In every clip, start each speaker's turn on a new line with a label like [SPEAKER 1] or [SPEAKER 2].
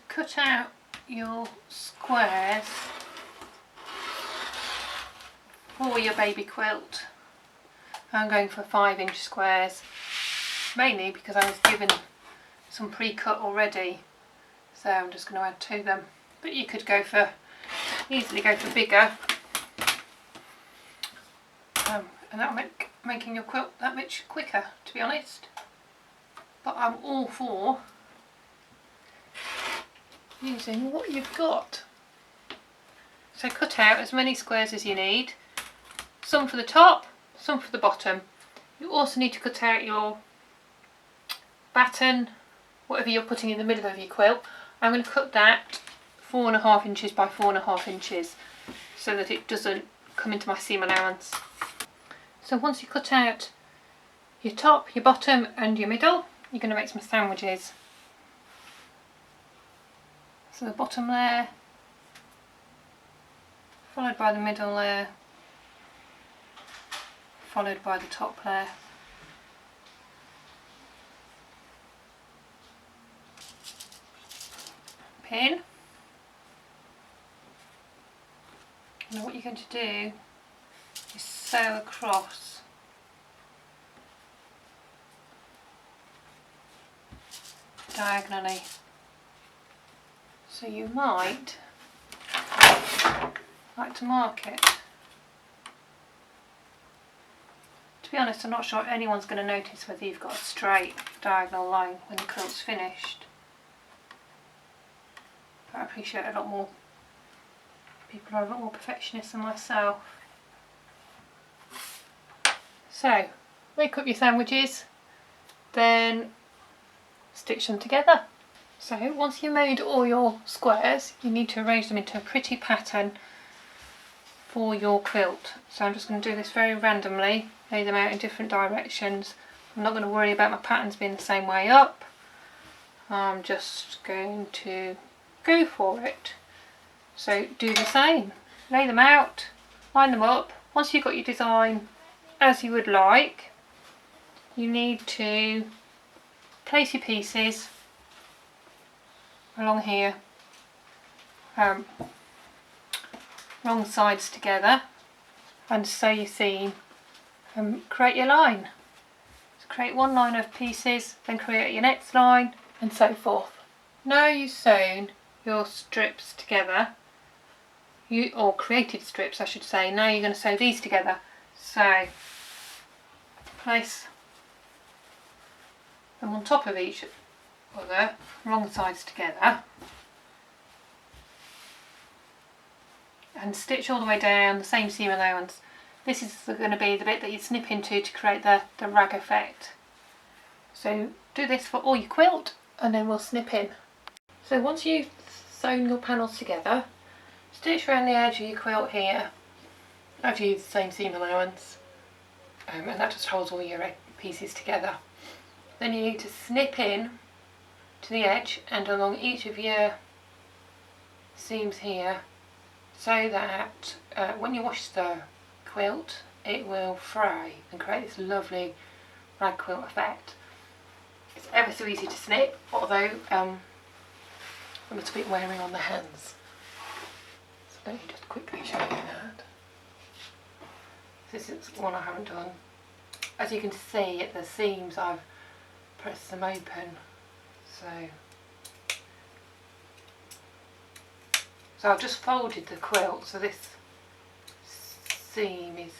[SPEAKER 1] cut out your squares for your baby quilt. I'm going for 5-inch squares, mainly because I was given some pre-cut already, so I'm just going to add to them. But you could easily go for bigger, and that'll make making your quilt that much quicker, to be honest. But I'm all for using what you've got. So cut out as many squares as you need, some for the top, some for the bottom. You also need to cut out your batten, whatever you're putting in the middle of your quilt. I'm going to cut that 4.5 inches by 4.5 inches so that it doesn't come into my seam allowance. So once you cut out your top, your bottom and your middle, you're going to make some sandwiches. So the bottom layer, followed by the middle layer, followed by the top layer. Pin. And what you're going to do is sew across diagonally. So you might like to mark it. To be honest, I'm not sure anyone's going to notice whether you've got a straight diagonal line when the quilt's finished. But I appreciate people are a lot more perfectionist than myself. So, make up your sandwiches, then stitch them together. So once you've made all your squares, you need to arrange them into a pretty pattern for your quilt. So I'm just going to do this very randomly, lay them out in different directions. I'm not going to worry about my patterns being the same way up. I'm just going to go for it. So do the same, lay them out, line them up. Once you've got your design as you would like, you need to place your pieces along here, wrong sides together, and sew your seam and create your line. So create one line of pieces, then create your next line, and so forth. Now you've sewn your strips together, or created strips I should say, now you're going to sew these together. So place them on top of each other, wrong sides together, and stitch all the way down the same seam allowance. This is going to be the bit that you snip into to create the rag effect. So do this for all your quilt and then we'll snip in. So once you've sewn your panels together, stitch around the edge of your quilt here. I've used the same seam allowance, and that just holds all your pieces together. Then you need to snip in to the edge and along each of your seams here, so that when you wash the quilt it will fray and create this lovely rag quilt effect. It's ever so easy to snip, although a little bit wearing on the hands. So let me just quickly show you that. This is one I haven't done. As you can see at the seams I've pressed them open. So I've just folded the quilt so this seam is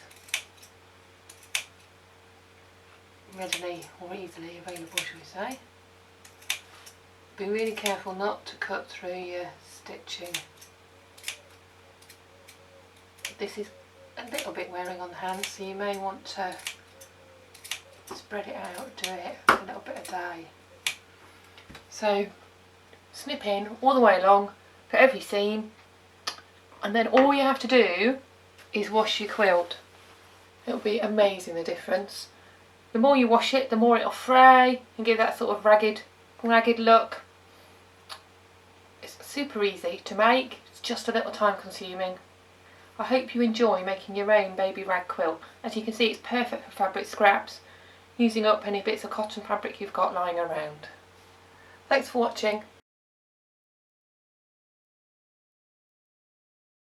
[SPEAKER 1] readily or easily available, shall we say. Be really careful not to cut through your stitching. This is a little bit wearing on the hands, so you may want to spread it out, do it a little bit a day. So snip in all the way along for every seam, and then all you have to do is wash your quilt. It'll be amazing, the difference. The more you wash it, the more it'll fray and give that sort of ragged look. It's super easy to make, it's just a little time consuming. I hope you enjoy making your own baby rag quilt. As you can see, it's perfect for fabric scraps, using up any bits of cotton fabric you've got lying around. Thanks for watching.